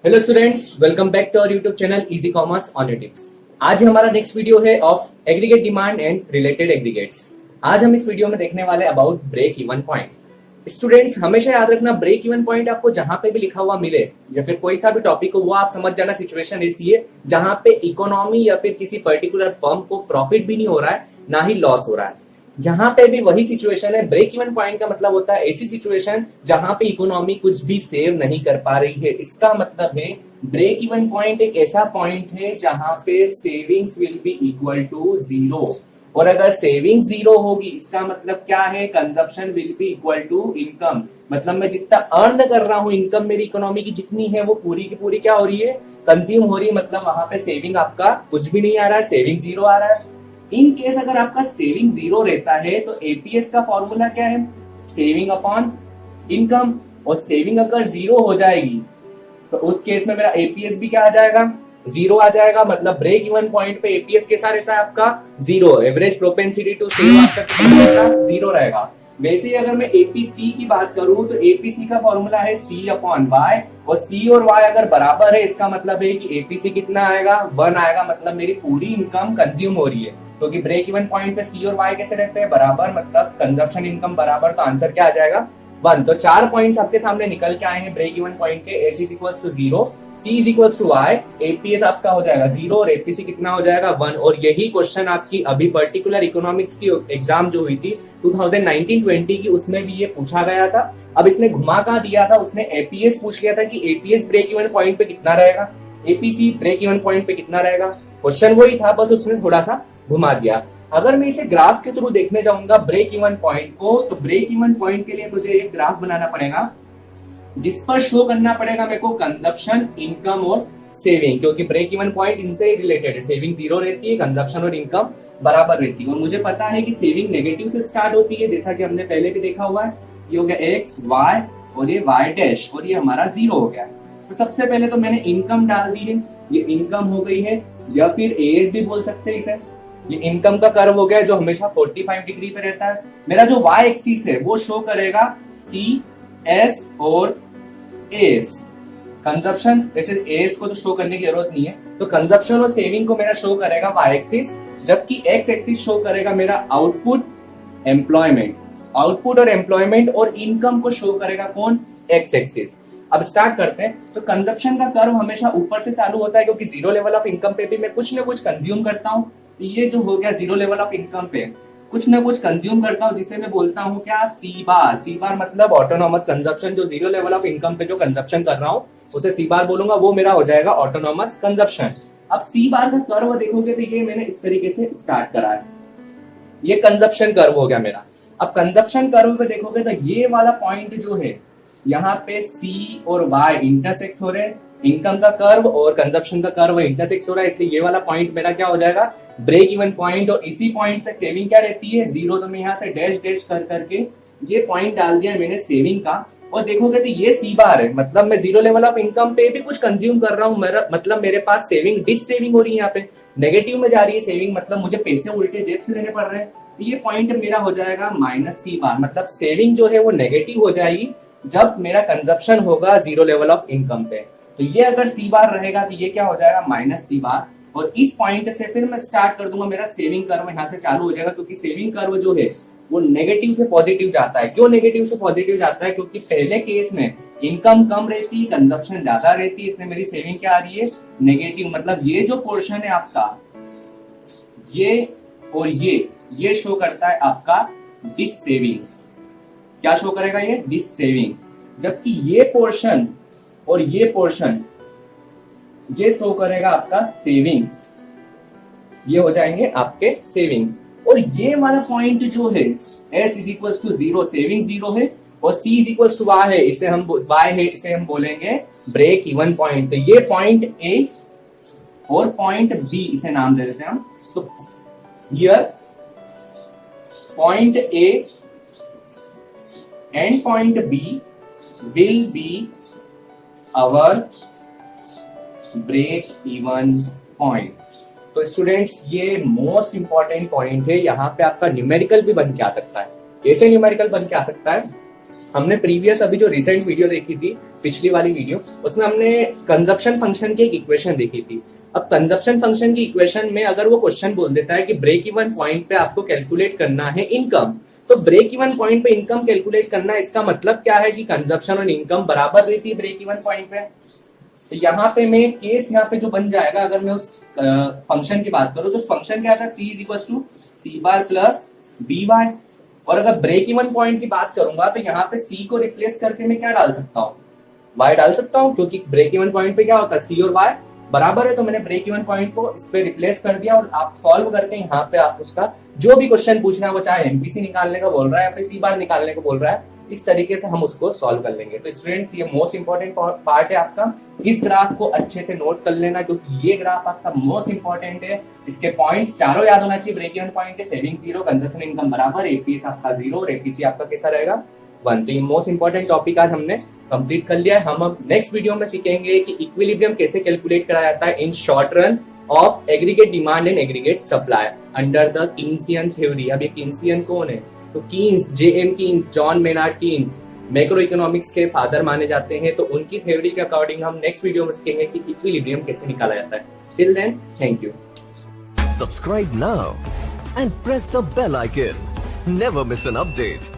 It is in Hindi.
Hello students, welcome back to our YouTube channel easy commerce on tips. आज हमारा नेक्स्ट वीडियो है of aggregate demand and related aggregates. आज हम इस वीडियो में देखने वाले about break even point. Students, हमेशा याद रखना, ब्रेक इवन पॉइंट आपको जहां पे भी लिखा हुआ मिले या फिर कोई सा भी टॉपिक हो, वो आप समझ जाना सिचुएशन ऐसी है जहां पे इकोनॉमी या फिर किसी पर्टिकुलर फर्म को प्रॉफिट भी नहीं हो रहा है, ना ही लॉस हो रहा है। यहाँ पे भी वही सिचुएशन है। ब्रेक इवन पॉइंट का मतलब होता है ऐसी सिचुएशन जहां पे इकोनॉमी कुछ भी सेव नहीं कर पा रही है। इसका मतलब है ब्रेक इवन पॉइंट एक ऐसा पॉइंट है जहां पे savings will be equal to zero. और अगर सेविंग्स जीरो होगी, इसका मतलब क्या है? Consumption will be equal to income. मतलब मैं जितना अर्न कर रहा हूं, इनकम मेरी इकोनॉमी की जितनी है वो पूरी की पूरी क्या हो रही है? कंज्यूम हो रही है। मतलब वहां पे सेविंग आपका कुछ भी नहीं आ रहा है, सेविंग जीरो आ रहा है। इन केस अगर आपका सेविंग जीरो रहता है तो एपीएस का फॉर्मूला क्या है? Saving upon income. और सेविंग अगर जीरो हो जाएगी तो उस केस में मेरा एपीएस भी क्या आ जाएगा? जीरो आ जाएगा। मतलब ब्रेक इवन पॉइंट पे एपीएस कैसा रहता है आपका? Zero. Average propensity to save आपका कितना रहेगा? जीरो रहेगा। वैसे ही अगर मैं एपीसी की बात करूं तो एपीसी का फॉर्मूला है सी अपॉन वाई। और सी और वाई अगर बराबर है, इसका मतलब है कि एपीसी कितना आएगा? 1 आएगा। मतलब मेरी पूरी इनकम कंज्यूम हो रही है, क्योंकि ब्रेक इवन पॉइंट पे सी और वाई कैसे रहते हैं? बराबर। मतलब कंजप्शन इनकम बराबर, तो आंसर क्या आ जाएगा? 1। तो 4 पॉइंट्स आपके सामने निकल के आए हैं ब्रेक इवन पॉइंट के। S is equal to zero, C is equal to Y, APS आपका हो जाएगा जीरो और एपीसी कितना हो जाएगा? 1। और यही क्वेश्चन आपकी अभी पर्टिकुलर इकोनॉमिक्स की एग्जाम जो हुई थी 2019-20 की, उसमें भी ये पूछा गया था। अब इसने घुमा कहाँ दिया था? उसने एपीएस पूछ लिया था कि एपीएस ब्रेक इवन पॉइंट पे कितना रहेगा, एपीसी ब्रेक इवन पॉइंट पे कितना रहेगा। क्वेश्चन वही था, बस उसने थोड़ा सा घुमा दिया। अगर मैं इसे ग्राफ के थ्रू देखने जाऊंगा ब्रेक इवन पॉइंट को, तो ब्रेक इवन पॉइंट के लिए मुझे एक ग्राफ बनाना पड़ेगा जिस पर शो करना पड़ेगा मेरे को कंजप्शन, इनकम और सेविंग, क्योंकि ब्रेक इवन पॉइंट इनसे रिलेटेड है। सेविंग जीरो रहती है, कंजप्शन और इनकम बराबर रहती है। और मुझे पता है कि सेविंग नेगेटिव से स्टार्ट होती है, जैसा कि हमने पहले भी देखा हुआ है। ये हो गया एक्स वाई और ये वाई डैश, और ये हमारा जीरो हो गया। तो सबसे पहले तो मैंने इनकम डाल दी है, ये इनकम हो गई है, या फिर एएस भी बोल सकते हैं इसे। ये इनकम का कर्व हो गया जो हमेशा 45 डिग्री पे रहता है। मेरा जो वाई एक्सिस है वो शो करेगा सी, एस और एस। कंजप्शन, वैसे एस को तो शो करने की जरूरत नहीं है, तो कंजप्शन और सेविंग को मेरा शो करेगा वाई एक्सिस, जबकि एक्स एक्सिस शो करेगा मेरा आउटपुट, एम्प्लॉयमेंट। आउटपुट और एम्प्लॉयमेंट और इनकम को शो करेगा कौन? X axis. अब स्टार्ट करते हैं। तो कंजप्शन का कर्व हमेशा ऊपर से चालू होता है, क्योंकि जीरो लेवल ऑफ इनकम पे भी मैं कुछ ना कुछ कंज्यूम करता हूँ। ये जो हो गया जीरो लेवल ऑफ इनकम पे कुछ ना कुछ कंज्यूम करता हूँ, जिसे मैं बोलता हूँ क्या? सी बार। सी बार मतलब ऑटोनॉमस कंजप्शन। जो जीरो लेवल ऑफ इनकम पे जो कंजप्शन कर रहा हूँ उसे सी बार बोलूंगा, वो मेरा हो जाएगा ऑटोनॉमस कंजप्शन। अब सी बार का कर्व देखोगे तो ये मैंने इस तरीके से स्टार्ट करा है, ये कंजप्शन कर्व हो गया मेरा। अब कंजप्शन कर्व पे देखोगे तो ये वाला पॉइंट जो है, यहाँ पे सी और वाई इंटरसेक्ट हो रहे हैं। इनकम का कर्व और कंजप्शन का कर्व इंटरसेक्ट हो रहा है, इसलिए ये वाला पॉइंट मेरा क्या हो जाएगा? Break even point. और इसी पॉइंट पे सेविंग क्या रहती है? जीरो। तो मैं यहाँ से डैश डैश कर करके ये पॉइंट डाल दिया मैंने सेविंग का। और देखोगे तो ये सी बार है, मतलब मैं जीरो लेवल ऑफ इनकम पे भी कुछ कंज्यूम कर रहा हूँ। मेरा मतलब मेरे पास सेविंग, डिस सेविंग हो रही है, यहाँ पे नेगेटिव में जा रही है सेविंग, मतलब मुझे पैसे उल्टे जेब से देने पड़ रहे हैं। तो ये पॉइंट मेरा हो जाएगा माइनस सी बार। मतलब सेविंग जो है वो नेगेटिव हो जाएगी जब मेरा कंजप्शन होगा जीरो लेवल ऑफ इनकम पे। तो ये अगर सी बार रहेगा तो ये क्या हो जाएगा? माइनस सी बार। और इस पॉइंट से फिर मैं स्टार्ट कर दूंगा, मेरा सेविंग कर्व यहाँ से चालू हो जाएगा, क्योंकि सेविंग कर्व जो है वो नेगेटिव से पॉजिटिव जाता है। क्यों नेगेटिव से पॉजिटिव जाता है? क्योंकि पहले केस में इनकम कम रहती, कंजप्शन ज्यादा रहती, इसमें मेरी सेविंग क्या आ रही है? नेगेटिव। मतलब ये जो पोर्शन है आपका, ये और ये शो करता है आपका डिस सेविंग्स। क्या शो करेगा? ये डिस सेविंग्स। जबकि ये पोर्शन और ये पोर्शन ये शो करेगा आपका सेविंग्स। ये हो जाएंगे आपके सेविंग्स। और ये वाला पॉइंट जो है S is equal to zero, saving zero है, और C is equal to Y है, इसे हम वाई है, इसे हम बोलेंगे ब्रेक इवन पॉइंट। तो ये पॉइंट ए और पॉइंट बी, इसे नाम दे देते हैं हम। तो here point A and point B will be our break even point. तो स्टूडेंट्स, ये मोस्ट इंपॉर्टेंट पॉइंट है। यहाँ पे आपका न्यूमेरिकल भी बन के आ सकता है। कैसे न्यूमेरिकल बन के आ सकता है? हमने प्रीवियस अभी जो रिसेंट वीडियो देखी थी, पिछली वाली वीडियो, उसमें हमने कंजप्शन फंक्शन की एक इक्वेशन देखी थी। अब कंजप्शन फंक्शन की इक्वेशन में अगर वो क्वेश्चन बोल देता है कि ब्रेक इवन पॉइंट पे आपको कैलकुलेट करना है इनकम, तो ब्रेक इवन पॉइंट पे इनकम कैलकुलेट करना, इसका मतलब क्या है कि कंजप्शन और इनकम बराबर रहती है ब्रेक इवन पॉइंट पे। तो यहाँ पे मैं केस यहाँ पे जो बन जाएगा, अगर मैं उस फंक्शन की बात करूं तो फंक्शन क्या था, c is equal to C bar plus B Y. और अगर ब्रेक इवन पॉइंट की बात करूंगा तो यहाँ पे c को रिप्लेस करके मैं क्या डाल सकता हूँ, y डाल सकता हूँ, क्योंकि ब्रेक इवन पॉइंट पे क्या होता है, c और y बराबर है। तो मैंने ब्रेक इवन पॉइंट को इस पे रिप्लेस कर दिया और आप सॉल्व करके यहाँ पे आप उसका जो भी क्वेश्चन पूछना है, वो चाहे एमपीसी निकालने का बोल रहा है या फिर सी बार निकालने को बोल रहा है, इस तरीके से हम उसको सॉल्व कर लेंगे। तो स्टूडेंट्स, ये मोस्ट इंपॉर्टेंट पार्ट है आपका, इस ग्राफ को अच्छे से नोट कर लेना, क्योंकि ये ग्राफ आपका मोस्ट इंपॉर्टेंट है। इसके पॉइंट्स चारों याद होना चाहिए। ब्रेक इवन पॉइंट है, सेविंग 0, कंजप्शन इनकम बराबर, एपीएस आपका 0 और एपीसी आपका कैसा रहेगा 1। तो ये मोस्ट इंपॉर्टेंट टॉपिक आज हमने कंप्लीट कर लिया है। हम अब नेक्स्ट वीडियो में सीखेंगे कि इक्विलिब्रियम कैसे कैलकुलेट कराया जाता है in short run of aggregate demand and aggregate supply under the Keynesian theory. अब ये कीन्सियन कौन है, तो Keynes, JM Keynes, John Maynard Keynes macro economics के फादर माने जाते हैं। तो उनकी थ्योरी के अकॉर्डिंग हम नेक्स्ट वीडियो में सीखेंगे कि इक्विलिब्रियम कैसे निकाला जाता है। Till then, thank you. Subscribe now and press the bell icon. Never miss an update.